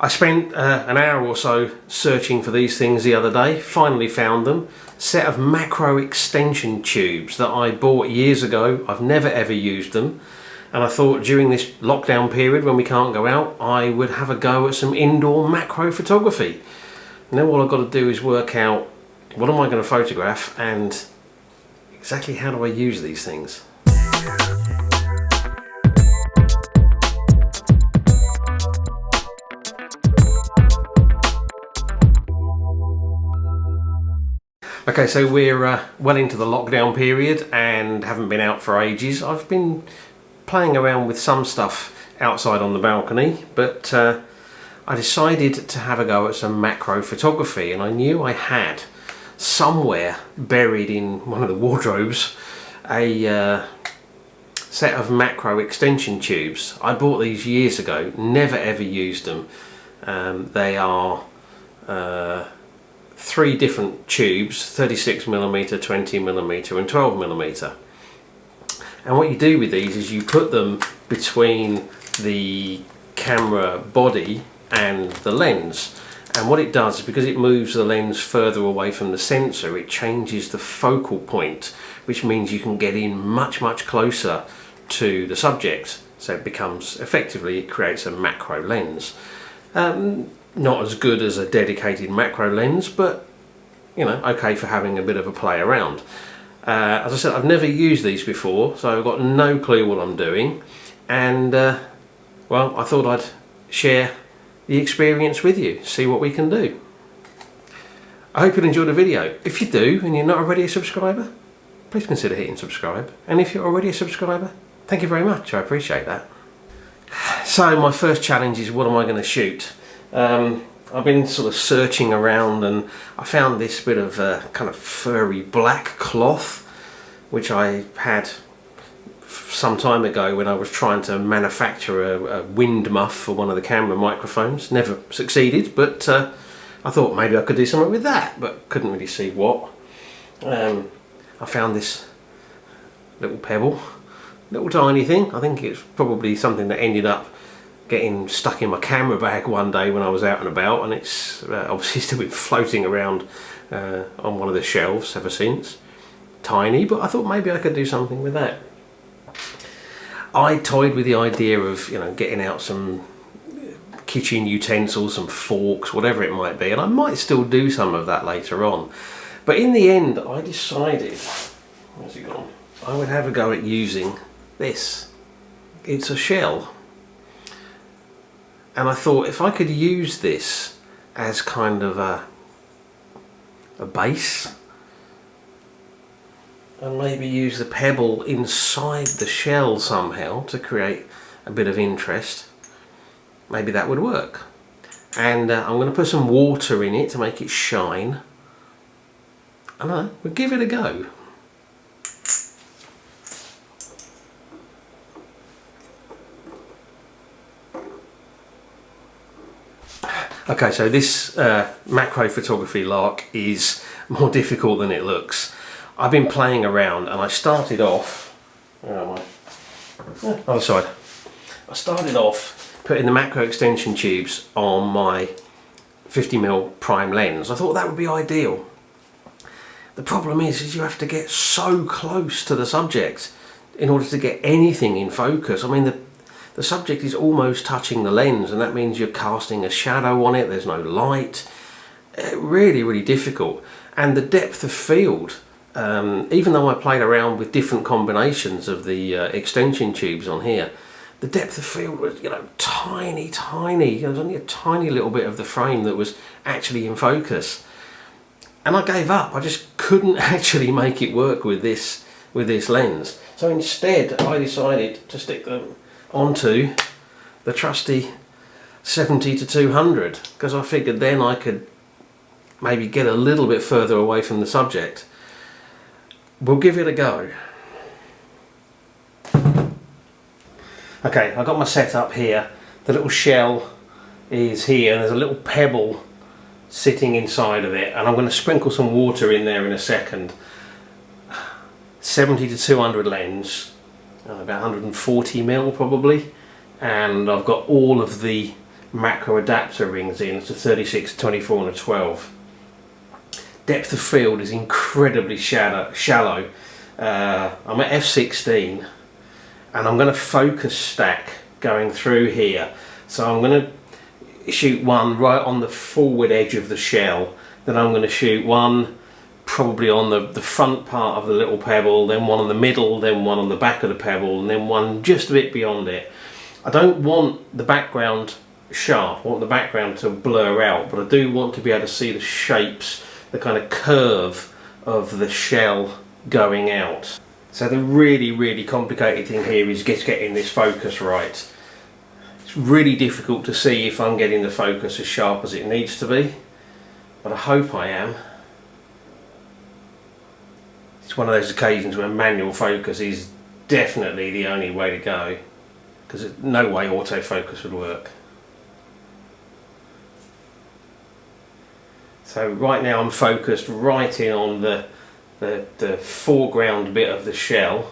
I spent an hour or so searching for these things the other day, finally found them. Set of macro extension tubes that I bought years ago. I've never ever used them, and I thought during this lockdown period when we can't go out, I would have a go at some indoor macro photography. Now all I've got to do is work out what am I going to photograph and exactly how do I use these things. Okay, so we're well into the lockdown period and haven't been out for ages. I've been playing around with some stuff outside on the balcony, but I decided to have a go at some macro photography, and I knew I had somewhere buried in one of the wardrobes a set of macro extension tubes. I bought these years ago, never ever used them. They are 3 different tubes, 36mm, 20mm and 12mm. And what you do with these is you put them between the camera body and the lens, and what it does is because it moves the lens further away from the sensor, it changes the focal point, which means you can get in much closer to the subject, so it becomes effectively, it creates a macro lens. Not as good as a dedicated macro lens, but you know, okay for having a bit of a play around. As I said, I've never used these before, so I've got no clue what I'm doing, and well, I thought I'd share the experience with you, see what we can do. I hope you'll enjoy the video. If you do and you're not already a subscriber, please consider hitting subscribe, and if you're already a subscriber, thank you very much, I appreciate that. So my first challenge is, what am I going to shoot? I've been sort of searching around and I found this bit of kind of furry black cloth, which I had some time ago when I was trying to manufacture a wind muff for one of the camera microphones. Never succeeded, but I thought maybe I could do something with that, but couldn't really see what. I found this little pebble, little tiny thing. I think it's probably something that ended up getting stuck in my camera bag one day when I was out and about, and it's obviously still been floating around on one of the shelves ever since. Tiny, but I thought maybe I could do something with that. I toyed with the idea of, you know, getting out some kitchen utensils, some forks, whatever it might be, and I might still do some of that later on. But in the end, I decided, where's it gone? I would have a go at using this. It's a shell. And I thought if I could use this as kind of a base, and maybe use the pebble inside the shell somehow to create a bit of interest, maybe that would work. And I'm going to put some water in it to make it shine. I don't know, we'll give it a go. Okay, so this macro photography lark is more difficult than it looks. I've been playing around and I started off, where am I? Other side. I started off putting the macro extension tubes on my 50mm prime lens. I thought that would be ideal. The problem is you have to get so close to the subject in order to get anything in focus. I mean, the subject is almost touching the lens, and that means you're casting a shadow on it, there's no light. Really difficult. And the depth of field, even though I played around with different combinations of the extension tubes on here, the depth of field was, you know, tiny. There was only a tiny little bit of the frame that was actually in focus. And I gave up. I just couldn't actually make it work with this lens. So instead I decided to stick them onto the trusty 70-200, because I figured then I could maybe get a little bit further away from the subject. We'll give it a go. Okay, I've got my setup here. The little shell is here and there's a little pebble sitting inside of it, and I'm going to sprinkle some water in there in a second. 70-200 lens, about 140mm probably, and I've got all of the macro adapter rings in. It's a 36, 24 and a 12. Depth of field is incredibly shallow. I'm at f16 and I'm going to focus stack going through here. So I'm going to shoot one right on the forward edge of the shell, then I'm going to shoot one probably on the front part of the little pebble, then one on the middle, then one on the back of the pebble, and then one just a bit beyond it. I don't want the background sharp, I want the background to blur out, but I do want to be able to see the shapes, the kind of curve of the shell going out. So the really complicated thing here is just getting this focus right. It's really difficult to see if I'm getting the focus as sharp as it needs to be, but I hope I am. It's one of those occasions where manual focus is definitely the only way to go, because there's no way autofocus would work. So right now I'm focused right in on the foreground bit of the shell.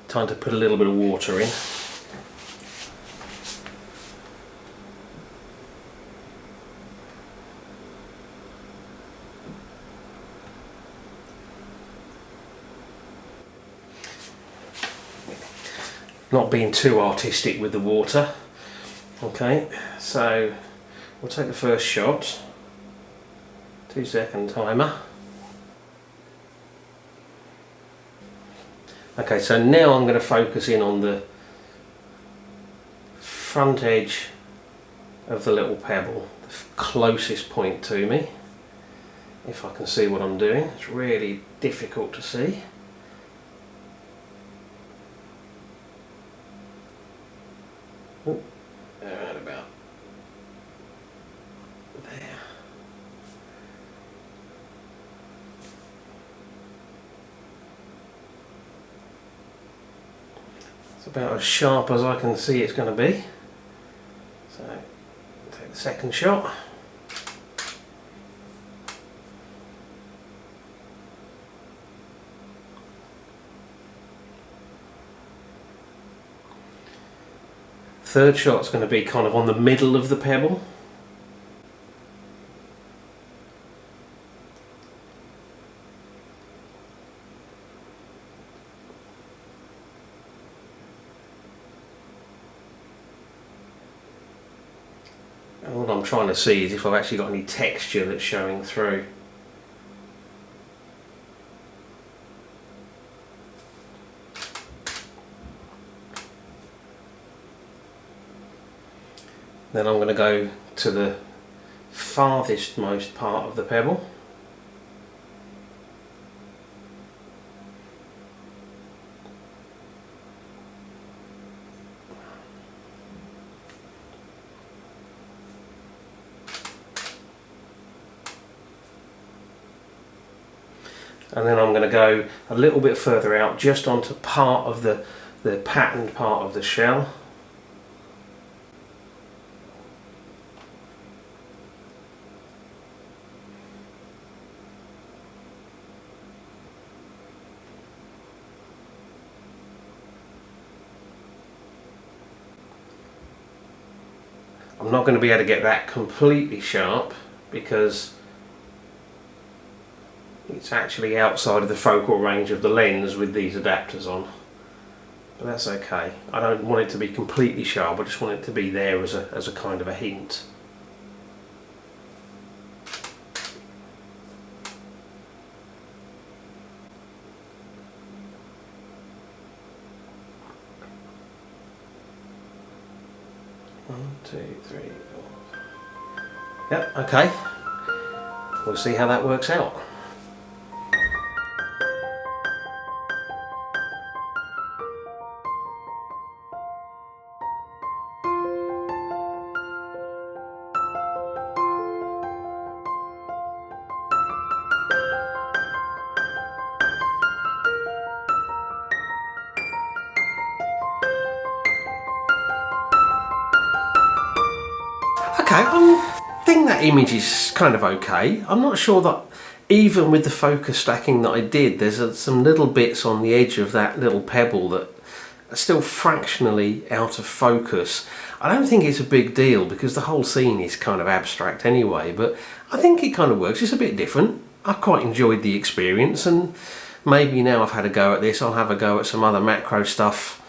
Time to put a little bit of water in. Not being too artistic with the water. Okay, so we'll take the first shot. 2-second timer. Okay, so now I'm going to focus in on the front edge of the little pebble, the closest point to me, if I can see what I'm doing. It's really difficult to see. Around about there. It's about as sharp as I can see it's going to be. So take the second shot. Third shot's going to be kind of on the middle of the pebble. And what I'm trying to see is if I've actually got any texture that's showing through. Then I'm going to go to the farthest most part of the pebble. And then I'm going to go a little bit further out, just onto part of the patterned part of the shell. I'm not going to be able to get that completely sharp because it's actually outside of the focal range of the lens with these adapters on. But that's okay. I don't want it to be completely sharp, I just want it to be there as a kind of a hint. One, two, three, four. Yep, okay. We'll see how that works out. Okay, I think that image is kind of okay. I'm not sure that even with the focus stacking that I did, there's some little bits on the edge of that little pebble that are still fractionally out of focus. I don't think it's a big deal because the whole scene is kind of abstract anyway, but I think it kind of works. It's a bit different. I quite enjoyed the experience, and maybe now I've had a go at this, I'll have a go at some other macro stuff,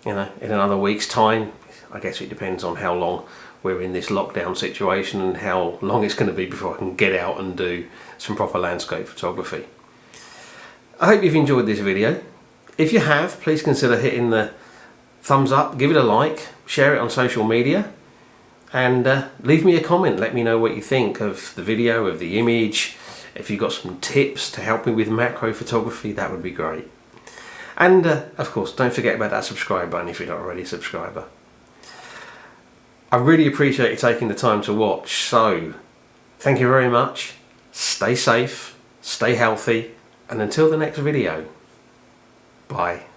you know, in another week's time. I guess it depends on how long we're in this lockdown situation and how long it's going to be before I can get out and do some proper landscape photography. I hope you've enjoyed this video. If you have, please consider hitting the thumbs up, give it a like, share it on social media, and leave me a comment. Let me know what you think of the video, of the image. If you've got some tips to help me with macro photography, that would be great. And of course, don't forget about that subscribe button if you're not already a subscriber. I really appreciate you taking the time to watch, so thank you very much. Stay safe, stay healthy, and until the next video, bye.